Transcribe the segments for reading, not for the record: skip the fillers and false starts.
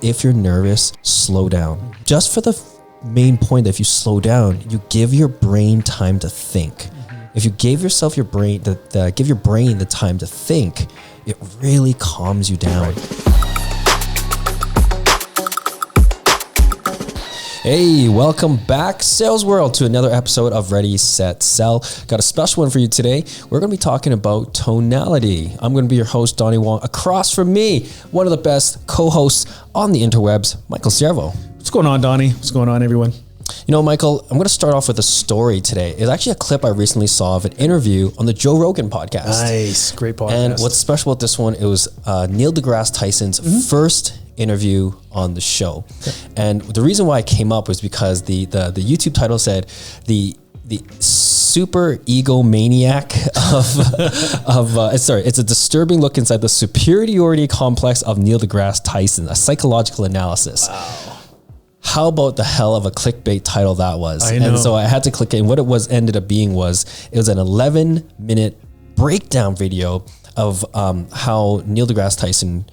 If you're nervous, slow down. Just for the main point that if you slow down, you give your brain time to think. If you gave yourself give your brain the time to think, it really calms you down. Hey, welcome back, Sales World, to another episode of Ready, Set, Sell. Got a special one for you today. We're going to be talking about tonality. I'm going to be your host, Donny Wong. Across from me, one of the best co-hosts on the interwebs, Michael Siervo. What's going on, Donny? What's going on, everyone? You know, Michael, I'm going to start off with a story today. It's actually a clip I recently saw of an interview on the Joe Rogan podcast. Nice. Great podcast. And what's special about this one, it was Neil deGrasse Tyson's first interview on the show. Okay. And the reason why I came up was because the YouTube title said the super egomaniac it's a disturbing look inside the superiority complex of Neil deGrasse Tyson, a psychological analysis. Wow. How about the hell of a clickbait title that was? I know. And so I had to click it. And what it ended up being was an 11-minute breakdown video of how Neil deGrasse Tyson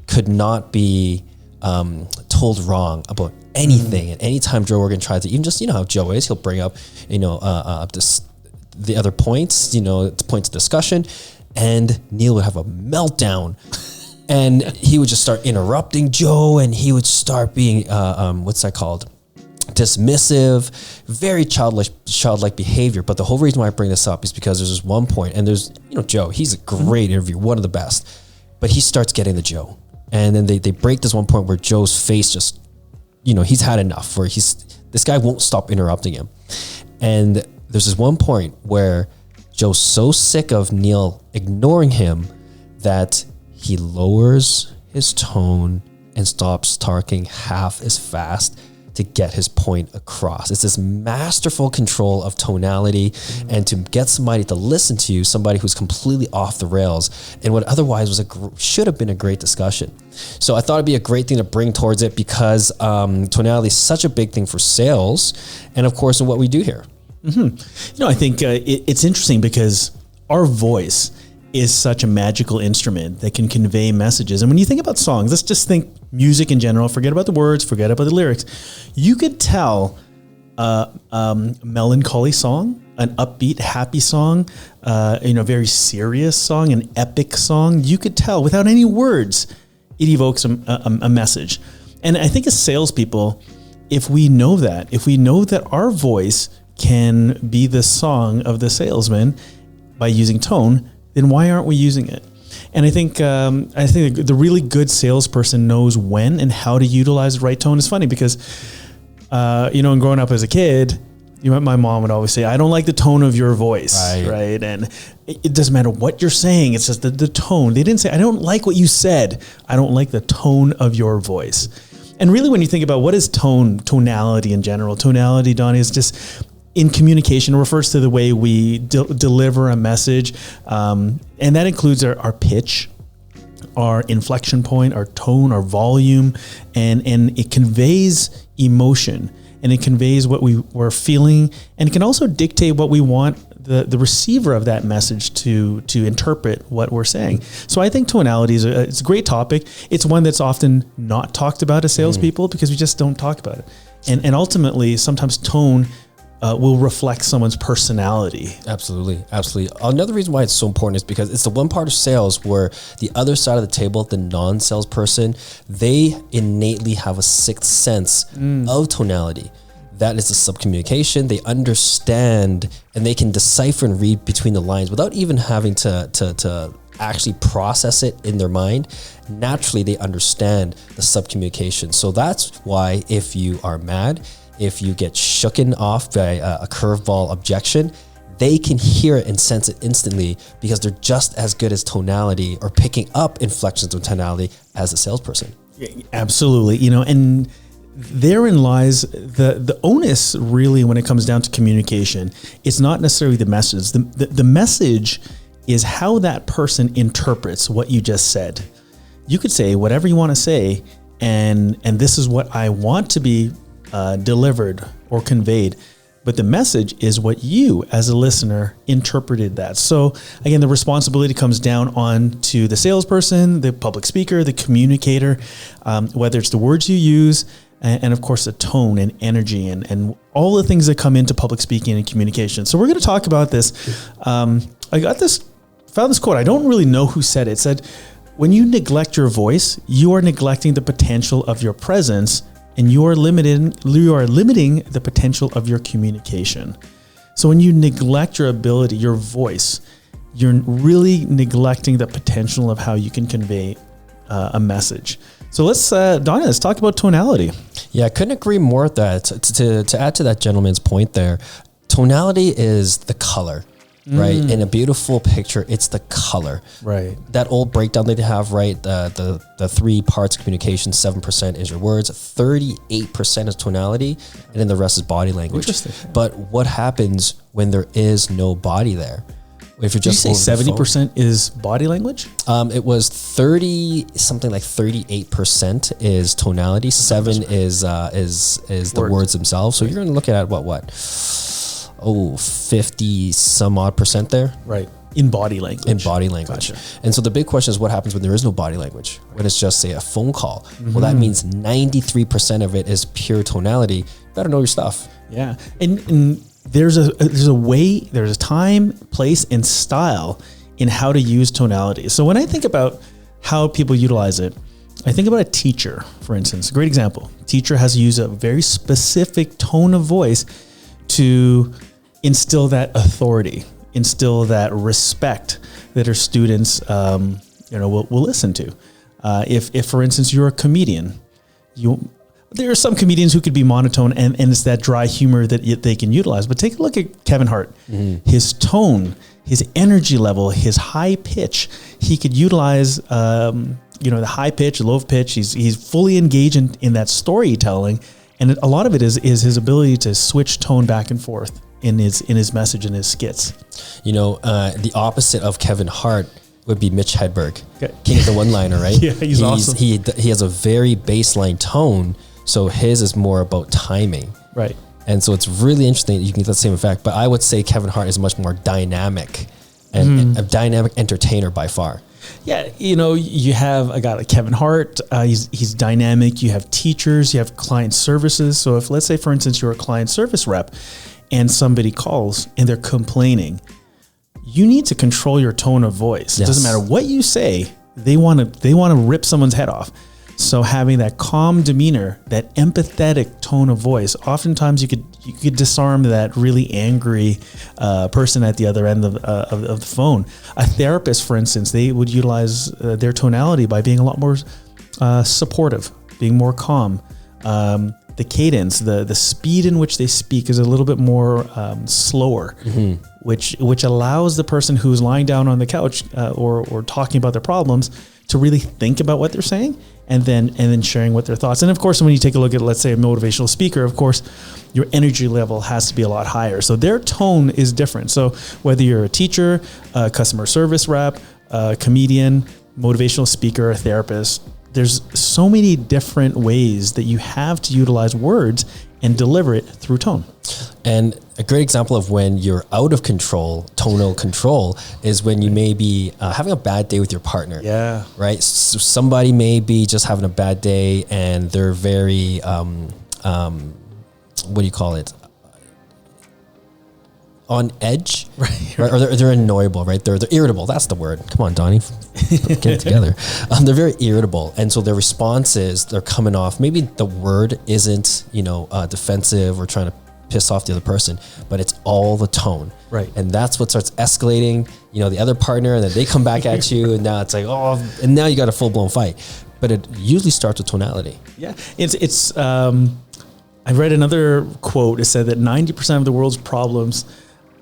could not be told wrong about anything. And anytime Joe Rogan tried to, even just, you know how Joe is, he'll bring up, the other points, points of discussion, and Neil would have a meltdown. And he would just start interrupting Joe, and he would start being, dismissive, very childlike behavior. But the whole reason why I bring this up is because there's this one point, and there's, Joe, he's a great interviewer, one of the best, but he starts getting the Joe. And then they break this one point where Joe's face just, he's had enough, where this guy won't stop interrupting him. And there's this one point where Joe's so sick of Neil ignoring him that he lowers his tone and stops talking half as fast to get his point across. It's this masterful control of tonality and to get somebody to listen to you, somebody who's completely off the rails and what otherwise should have been a great discussion. So I thought it'd be a great thing to bring towards it because tonality is such a big thing for sales and of course in what we do here. Mm-hmm. I think it's interesting because our voice is such a magical instrument that can convey messages. And when you think about songs, let's just think music in general, forget about the words, forget about the lyrics. You could tell a melancholy song, an upbeat, happy song, a very serious song, an epic song. You could tell without any words, it evokes a message. And I think as salespeople, if we know that our voice can be the song of the salesman by using tone, then why aren't we using it? And I think the really good salesperson knows when and how to utilize the right tone. It's funny because, and growing up as a kid, my mom would always say, I don't like the tone of your voice, right? And it doesn't matter what you're saying. It's just the tone. They didn't say, I don't like what you said. I don't like the tone of your voice. And really when you think about what is tonality in general, tonality, Donnie, is just in communication, it refers to the way we deliver a message. And that includes our pitch, our inflection point, our tone, our volume, and it conveys emotion and it conveys what we're feeling, and it can also dictate what we want the receiver of that message to interpret what we're saying. So I think tonality it's a great topic. It's one that's often not talked about as salespeople because we just don't talk about it. And ultimately, sometimes tone will reflect someone's personality. Absolutely. Another reason why it's so important is because it's the one part of sales where the other side of the table, the non-salesperson, they innately have a sixth sense of tonality. That is the subcommunication. They understand and they can decipher and read between the lines without even having to actually process it in their mind. Naturally, they understand the subcommunication. So that's why if you are mad, if you get shooken off by a curveball objection, they can hear it and sense it instantly because they're just as good as tonality or picking up inflections of tonality as a salesperson. Absolutely. And therein lies the onus really when it comes down to communication. It's not necessarily the message. The message is how that person interprets what you just said. You could say whatever you want to say, and this is what I want to be delivered or conveyed. but the message is what you as a listener interpreted that. So again, the responsibility comes down on to the salesperson, the public speaker, the communicator, whether it's the words you use, and of course the tone and energy and all the things that come into public speaking and communication. So we're going to talk about this. I found this quote. I don't really know who said it. It said, when you neglect your voice, you are neglecting the potential of your presence, and you are limiting the potential of your communication. So when you neglect your ability, your voice, you're really neglecting the potential of how you can convey a message. So let's talk about tonality. Yeah, I couldn't agree more with that. To add to that gentleman's point there, tonality is the color, right? In a beautiful picture, it's the color. Right. That old breakdown that they have, right? The 3 parts of communication, 7% is your words, 38% is tonality, and then the rest is body language. Interesting. But what happens when there is no body there? If you're just Did you say 70% is body language? It was 38% is tonality. 7 is the words themselves. So you're going to look at what? 50 some odd percent there. Right. In body language. Gotcha. And so the big question is what happens when there is no body language? When it's just, say, a phone call. Well, that means 93% of it is pure tonality. You better know your stuff. Yeah. And there's a way, there's a time, place, and style in how to use tonality. So when I think about how people utilize it, I think about a teacher, for instance. A great example. Teacher has used a very specific tone of voice to instill that authority, instill that respect that her students will listen to. If for instance you're a comedian, there are some comedians who could be monotone and it's that dry humor that they can utilize. But take a look at Kevin Hart. His tone, his energy level, his high pitch, he could utilize the high pitch, low pitch. He's fully engaged in that storytelling. And a lot of it is his ability to switch tone back and forth in his message and his skits. The opposite of Kevin Hart would be Mitch Hedberg, king of the one-liner, right? Yeah, he's awesome. He has a very baseline tone, so his is more about timing. Right. And so it's really interesting that you can get the same effect. But I would say Kevin Hart is much more dynamic and a dynamic entertainer by far. Yeah, you have a guy like Kevin Hart. He's dynamic. You have teachers. You have client services. So if, let's say, for instance, you're a client service rep and somebody calls and they're complaining, you need to control your tone of voice. Yes. It doesn't matter what you say. They want to rip someone's head off. So having that calm demeanor, that empathetic tone of voice, oftentimes you could disarm that really angry person at the other end of the phone. A therapist, for instance, they would utilize their tonality by being a lot more supportive, being more calm. The cadence, the speed in which they speak is a little bit more slower, which allows the person who's lying down on the couch or talking about their problems to really think about what they're saying and then sharing what their thoughts. And of course, when you take a look at, let's say, a motivational speaker, of course, your energy level has to be a lot higher. So their tone is different. So whether you're a teacher, a customer service rep, a comedian, motivational speaker, a therapist, there's so many different ways that you have to utilize words and deliver it through tone. And a great example of when you're out of control, tonal control, is when you may be having a bad day with your partner. Yeah. Right? So somebody may be just having a bad day and they're very, what do you call it? On edge, right? Or they're annoyable, right? They're irritable. That's the word. Come on, Donnie, get it together. They're very irritable, and so their responses, they're coming off. Maybe the word isn't, defensive or trying to piss off the other person, but it's all the tone, right? And that's what starts escalating. The other partner, and then they come back at you, and now it's like, and now you got a full blown fight. But it usually starts with tonality. Yeah, it's. I read another quote. It said that 90% of the world's problems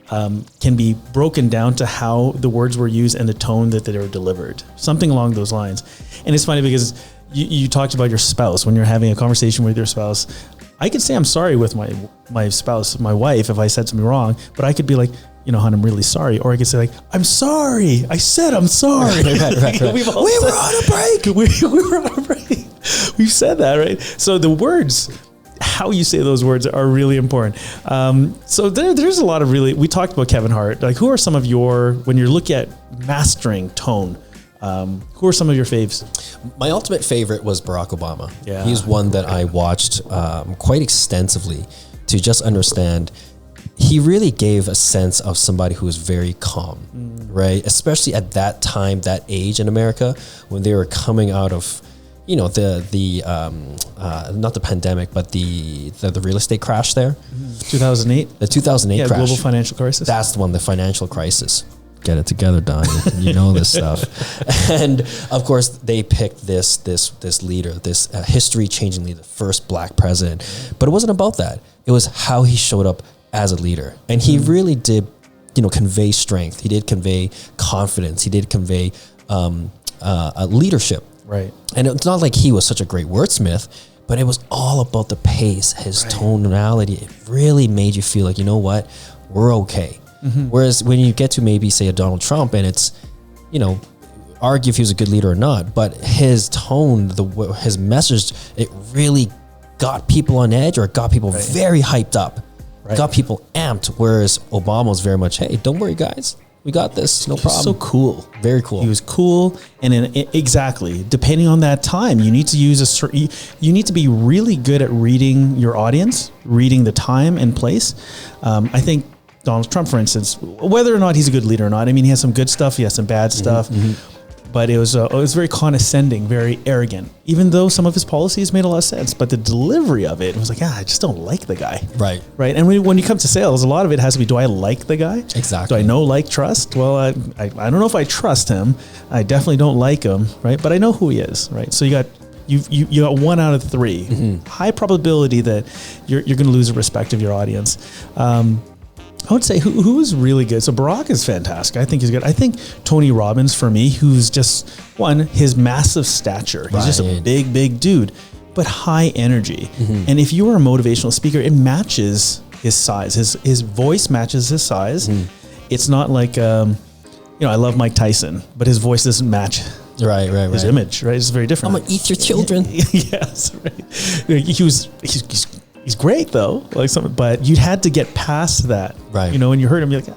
can be broken down to how the words were used and the tone that they were delivered, something along those lines. And it's funny because you talked about your spouse. When you're having a conversation with your spouse, I could say I'm sorry with my spouse, my wife, if I said something wrong, but I could be like, hon, I'm really sorry. Or I could say like, I'm sorry. I said I'm sorry. Right. We were on a break. We were on a break. We've said that, right? So the words how you say those words are really important. So there's a lot of we talked about Kevin Hart. Like, who are some of when you're looking at mastering tone, who are some of your faves? My ultimate favorite was Barack Obama. Yeah. He's one that I watched quite extensively to just understand. He really gave a sense of somebody who was very calm, right? Especially at that time, that age in America, when they were coming out of, not the pandemic, but the real estate crash there. 2008? The 2008 crash. Global financial crisis. That's the one, the financial crisis. Get it together, Donnie. You know this stuff. And of course, they picked this leader, this history-changing leader, the first black president. But it wasn't about that. It was how he showed up as a leader. And he really did, convey strength. He did convey confidence. He did convey leadership. Right. And it's not like he was such a great wordsmith, but it was all about the pace, his tonality. It really made you feel like, you know what, we're okay. Whereas when you get to maybe say a Donald Trump, and it's, argue if he was a good leader or not, but his tone, his message, it really got people on edge, or it got people very hyped up, got people amped. Whereas Obama was very much, hey, don't worry, guys, we got this, no problem. So cool, very cool. He was cool, and exactly depending on that time, you need to use you need to be really good at reading your audience, reading the time and place. I think Donald Trump, for instance, whether or not he's a good leader or not, I mean, he has some good stuff, he has some bad stuff, but it was very condescending, very arrogant, even though some of his policies made a lot of sense, but the delivery of it was like, I just don't like the guy. Right. And when you come to sales, a lot of it has to be, do I like the guy? Exactly. Do I know, like, trust? Well, I don't know if I trust him. I definitely don't like him, right? But I know who he is, right? So you got 1 out of 3. High probability that you're going to lose the respect of your audience. I would say who is really good. So Barack is fantastic. I think he's good. I think Tony Robbins, for me, who's just his massive stature. He's just a big dude, but high energy. And if you are a motivational speaker, it matches his size. His voice matches his size. It's not like, I love Mike Tyson, but his voice doesn't match his image, right? It's very different. I'm gonna eat your children. Yes, right. He's great though, but you had to get past that, right? When you heard him, you're like,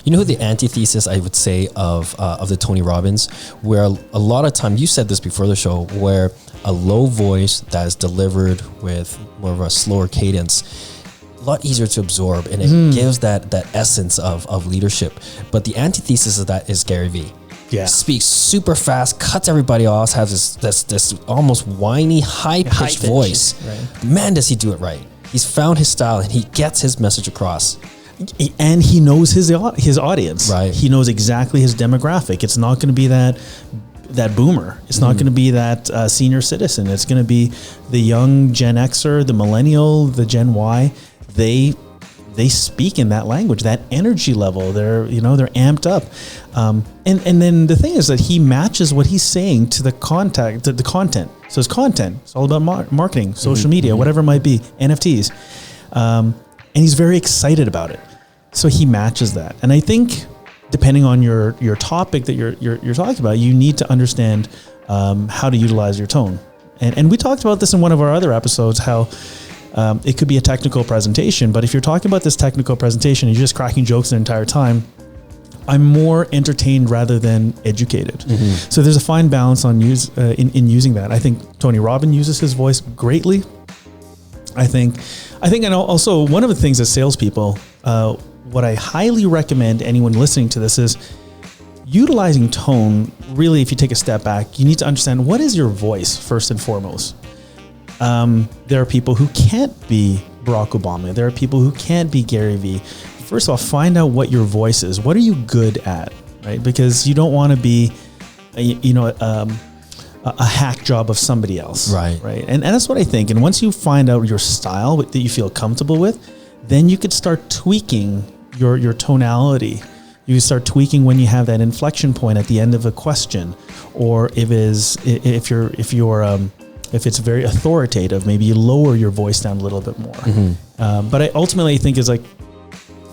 You know who the antithesis, I would say, of the Tony Robbins, where a lot of time, you said this before the show, where a low voice that is delivered with more of a slower cadence, a lot easier to absorb, and it gives that essence of leadership. But the antithesis of that is Gary Vee. Yeah. Speaks super fast, cuts everybody off, has this almost whiny, high-pitched voice. Right. Man, does he do it right. He's found his style, and he gets his message across. And he knows his audience. Right. He knows exactly his demographic. It's not going to be that boomer. It's not going to be that senior citizen. It's going to be the young Gen Xer, the millennial, the Gen Y. They speak in that language, that energy level. They're amped up. And then the thing is that he matches what he's saying to the content. So his content, it's all about marketing, social media, whatever it might be, NFTs. And he's very excited about it. So he matches that. And I think depending on your topic that you're talking about, you need to understand how to utilize your tone. And we talked about this in one of our other episodes, how it could be a technical presentation, but if you're talking about this technical presentation and you're just cracking jokes the entire time, I'm more entertained rather than educated. So there's a fine balance on in using that. I think Tony Robbins uses his voice greatly. I think, and also one of the things as salespeople, what I highly recommend anyone listening to this is utilizing tone. Really, if you take a step back, you need to understand what is your voice first and foremost. There are people who can't be Barack Obama. There are people who can't be Gary Vee. First of all, find out what your voice is. What are you good at, right? Because you don't want to be, a hack job of somebody else, right? And that's what I think. And once you find out your style that you feel comfortable with, then you could start tweaking your tonality. You can start tweaking when you have that inflection point at the end of a question, or if it's very authoritative, maybe you lower your voice down a little bit more. But I ultimately think is like,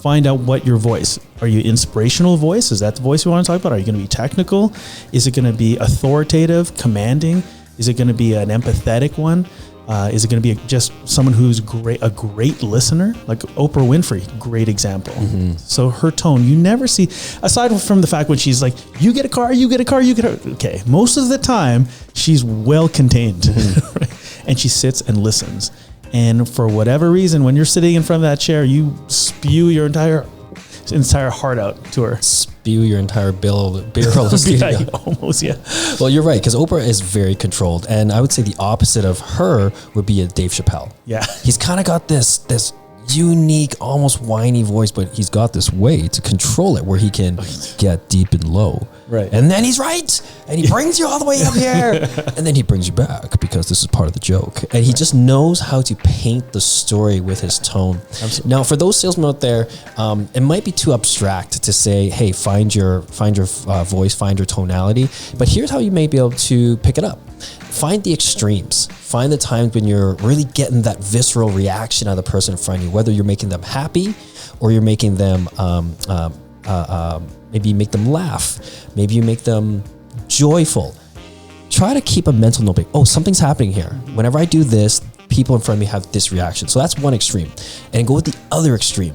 find out what your voice. Are you inspirational voice? Is that the voice you want to talk about? Are you going to be technical? Is it going to be authoritative, commanding? Is it going to be an empathetic one? Is it going to be just someone who's a great listener? Like Oprah Winfrey, great example. So her tone, you never see, aside from the fact when she's like, you get a car, you get a car, you get a, okay. Most of the time, she's well contained. Right? And she sits and listens. And for whatever reason, when you're sitting in front of that chair, you spew your entire heart out to her. Spew your entire barrel of yeah, almost, yeah. Well, you're right, because Oprah is very controlled, and I would say the opposite of her would be a Dave Chappelle. Yeah, he's kind of got this unique, almost whiny voice, but he's got this way to control it where he can get deep and low. Right. And then he's right. And he brings you all the way up here. And then he brings you back because this is part of the joke. And he just knows how to paint the story with his tone. Absolutely. Now, for those salesmen out there, it might be too abstract to say, hey, find your voice, find your tonality. But here's how you may be able to pick it up. Find the extremes. Find the times when you're really getting that visceral reaction out of the person in front of you, whether you're making them happy or you're making them, maybe you make them laugh. Maybe you make them joyful. Try to keep a mental notebook. Oh, something's happening here. Whenever I do this, people in front of me have this reaction. So that's one extreme. And go with the other extreme.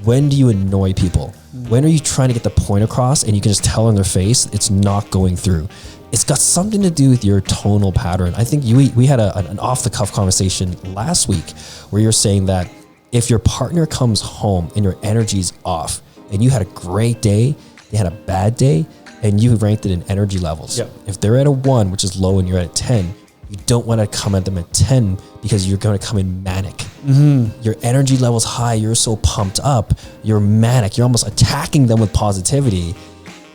When do you annoy people? When are you trying to get the point across and you can just tell on their face it's not going through? It's got something to do with your tonal pattern. I think we had an off-the-cuff conversation last week where you're saying that if your partner comes home and your energy's off and you had a great day, they had a bad day, and you ranked it in energy levels. Yep. If they're at a 1, which is low, and you're at a 10, you don't want to come at them at 10 because you're going to come in manic. Your energy level's high. You're so pumped up. You're manic. You're almost attacking them with positivity.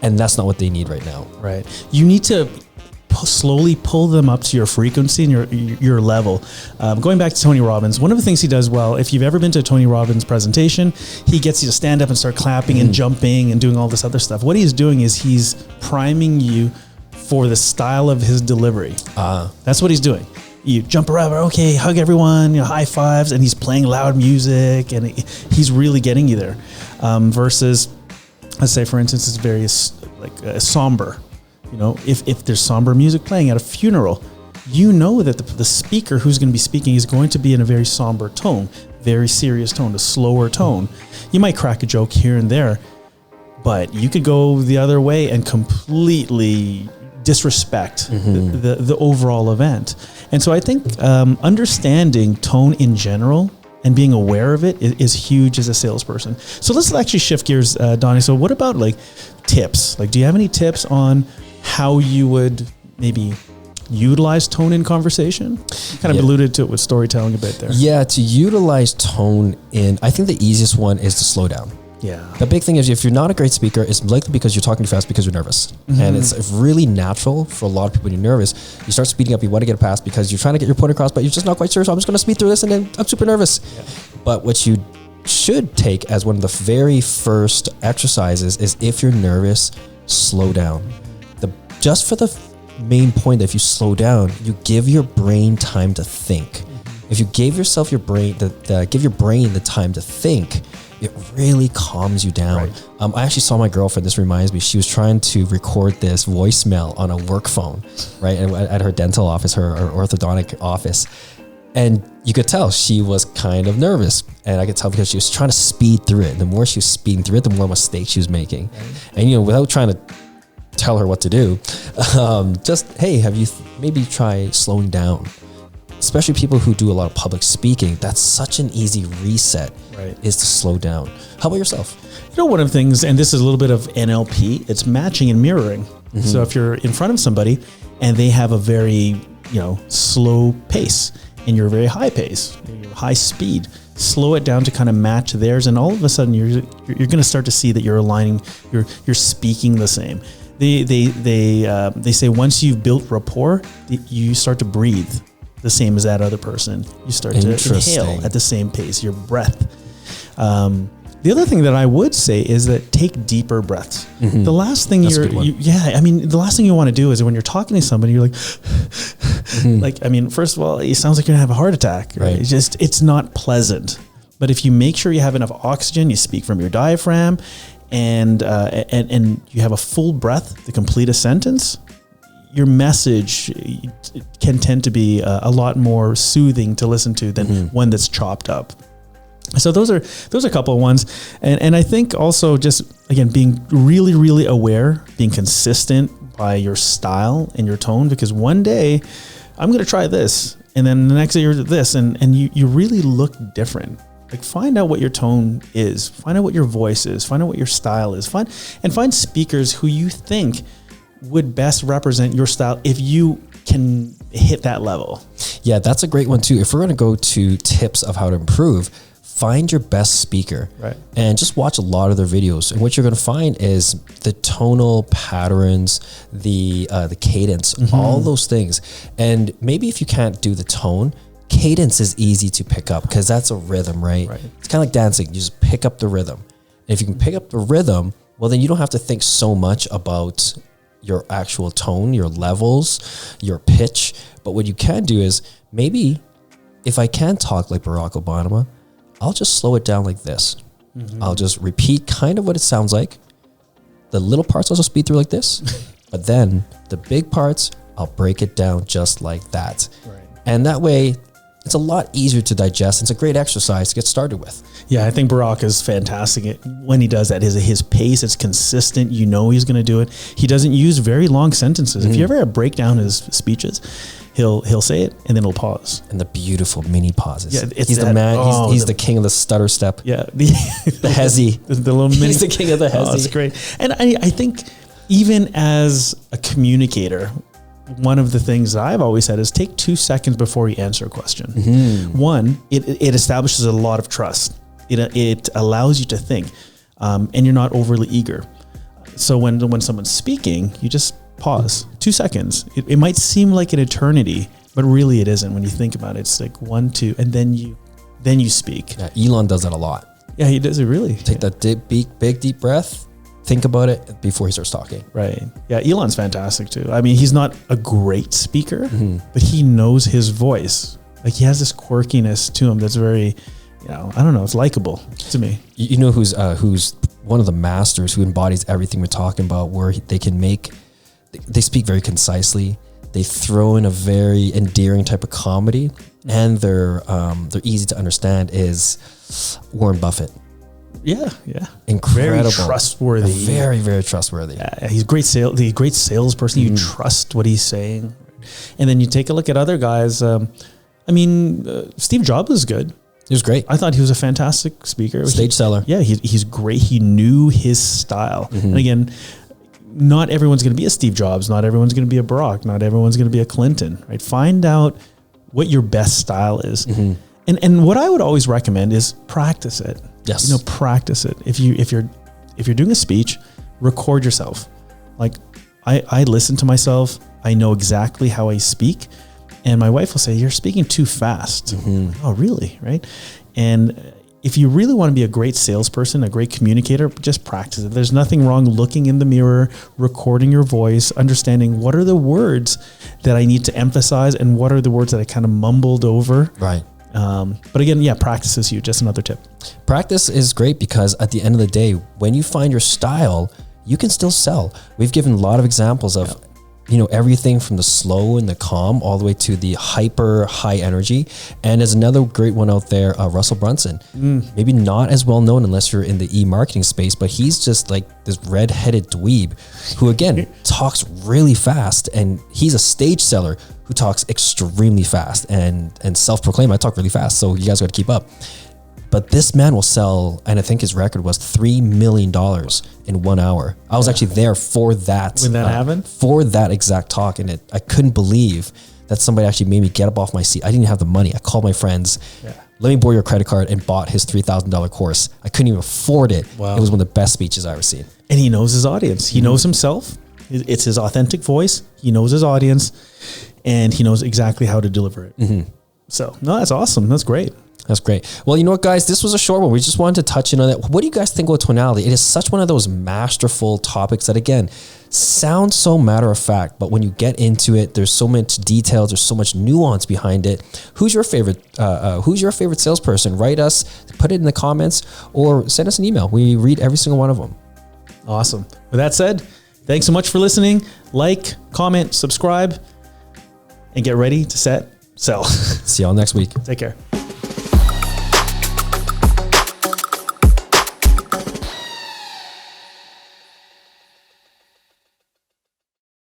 And that's not what they need right now. Right. You need to slowly pull them up to your frequency and your level. Going back to Tony Robbins, one of the things he does well, if you've ever been to a Tony Robbins presentation, he gets you to stand up and start clapping and jumping and doing all this other stuff. What he's doing is he's priming you for the style of his delivery. That's what he's doing. You jump around, okay, hug everyone, high fives, and he's playing loud music, and he's really getting you there. Versus, let's say, for instance, it's very somber. If there's somber music playing at a funeral, you know that the speaker who's going to be speaking is going to be in a very somber tone, very serious tone, a slower tone. You might crack a joke here and there, but you could go the other way and completely disrespect the overall event. And so I think understanding tone in general and being aware of it is huge as a salesperson. So let's actually shift gears, Donnie. So what about tips? Do you have any tips on how you would maybe utilize tone in conversation? You kind of alluded to it with storytelling a bit there. Yeah, to utilize tone I think the easiest one is to slow down. Yeah. The big thing is if you're not a great speaker, it's likely because you're talking too fast because you're nervous. And it's really natural for a lot of people when you're nervous. You start speeding up, you want to get it past because you're trying to get your point across, but you're just not quite sure. So I'm just going to speed through this and then I'm super nervous. Yeah. But what you should take as one of the very first exercises is if you're nervous, slow down. Just for the main point that if you slow down, you give your brain time to think. If you gave yourself give your brain the time to think, it really calms you down. Right. I actually saw my girlfriend, this reminds me, she was trying to record this voicemail on a work phone, right? At her dental office, her orthodontic office. And you could tell she was kind of nervous. And I could tell because she was trying to speed through it. And the more she was speeding through it, the more mistakes she was making. Right. And, without trying to tell her what to do, just, hey, have you maybe try slowing down? Especially people who do a lot of public speaking, that's such an easy reset, is to slow down. How about yourself? One of the things, and this is a little bit of NLP, it's matching and mirroring. So if you're in front of somebody and they have a very, slow pace and you're very high pace, you're high speed, slow it down to kind of match theirs. And all of a sudden you're going to start to see that you're aligning, you're speaking the same. They say once you've built rapport, you start to breathe the same as that other person. You start to inhale at the same pace, your breath. The other thing that I would say is that take deeper breaths. The last thing the last thing you want to do is when you're talking to somebody, you're like, first of all, it sounds like you're gonna have a heart attack. Right? It's not pleasant. But if you make sure you have enough oxygen, you speak from your diaphragm, and you have a full breath to complete a sentence, your message can tend to be a lot more soothing to listen to than one that's chopped up. So those are a couple of ones. And I think also just, again, being really, really aware, being consistent by your style and your tone, because one day I'm going to try this, and then the next day you're this, and you really look different. Like, find out what your tone is, find out what your voice is, find out what your style is, find speakers who you think would best represent your style if you can hit that level. Yeah, that's a great one too. If we're going to go to tips of how to improve, find your best speaker, right, and just watch a lot of their videos. And what you're going to find is the tonal patterns, the cadence, all those things. And maybe if you can't do the tone, cadence is easy to pick up because that's a rhythm, right? It's kind of like dancing. You just pick up the rhythm. And if you can pick up the rhythm, well, then you don't have to think so much about your actual tone, your levels, your pitch. But what you can do is, maybe if I can talk like Barack Obama, I'll just slow it down like this. I'll just repeat kind of what it sounds like. The little parts I'll just speed through like this, but then the big parts, I'll break it down just like that. And that way, it's a lot easier to digest. It's a great exercise to get started with. Yeah, I think Barack is fantastic when he does that. His pace, it's consistent. You know he's going to do it. He doesn't use very long sentences. If you ever break down his speeches, he'll say it and then he'll pause. And the beautiful mini pauses. Yeah, he's the man. He's the king of the stutter step. Yeah, the hezzy. The little mini. He's the king of the hezzy. Oh, that's great. And I think even as a communicator, one of the things that I've always said is take 2 seconds before you answer a question. One, it establishes a lot of trust. It allows you to think, and you're not overly eager. So when someone's speaking, you just pause 2 seconds. It might seem like an eternity, but really it isn't. When you think about it, it's like 1, 2, and then you speak. Yeah, Elon does that a lot. Yeah, he does it really. Take that big deep breath. Think about it before he starts talking. Right. Yeah, Elon's fantastic too. I mean, he's not a great speaker, but he knows his voice. Like, he has this quirkiness to him that's very, I don't know, it's likable to me. You know who's one of the masters who embodies everything we're talking about, where they speak very concisely. They throw in a very endearing type of comedy, and they're easy to understand, is Warren Buffett. Yeah. Incredible. Very trustworthy. Very, very trustworthy. Yeah, he's a great salesperson. You trust what he's saying. And then you take a look at other guys. Steve Jobs is good. He was great. I thought he was a fantastic speaker. Stage seller. Yeah, he's great. He knew his style. And again, not everyone's going to be a Steve Jobs. Not everyone's going to be a Barack. Not everyone's going to be a Clinton. Right? Find out what your best style is. And what I would always recommend is practice it. Yes. Practice it. If you're doing a speech, record yourself. Like, I listen to myself. I know exactly how I speak. And my wife will say, "You're speaking too fast." Oh, really? Right? And if you really want to be a great salesperson, a great communicator, just practice it. There's nothing wrong looking in the mirror, recording your voice, understanding what are the words that I need to emphasize and what are the words that I kind of mumbled over. Right. But again, practice is huge. Just another tip. Practice is great because at the end of the day, when you find your style, you can still sell. We've given a lot of examples of, everything from the slow and the calm all the way to the hyper high energy. And there's another great one out there, Russell Brunson. Maybe not as well known unless you're in the e-marketing space, but he's just like this red-headed dweeb who, again, talks really fast. And he's a stage seller who talks extremely fast and self-proclaimed, I talk really fast, so you guys got to keep up. But this man will sell, and I think his record was $3 million in 1 hour. I was actually there for that. When that happened? For that exact talk. And I couldn't believe that somebody actually made me get up off my seat. I didn't have the money. I called my friends. Let me borrow your credit card, and bought his $3,000 course. I couldn't even afford it. Wow. It was one of the best speeches I've ever seen. And he knows his audience. He knows himself. It's his authentic voice. He knows his audience, and he knows exactly how to deliver it. So, no, that's awesome. That's great. That's great. Well, you know what, guys? This was a short one. We just wanted to touch in on that. What do you guys think about tonality? It is such one of those masterful topics that, again, sounds so matter of fact, but when you get into it, there's so much details, there's so much nuance behind it. Who's your favorite salesperson? Write us, put it in the comments, or send us an email. We read every single one of them. Awesome. With that said, Thanks so much for listening. Like, comment, subscribe, and get ready to sell. See y'all next week. Take care.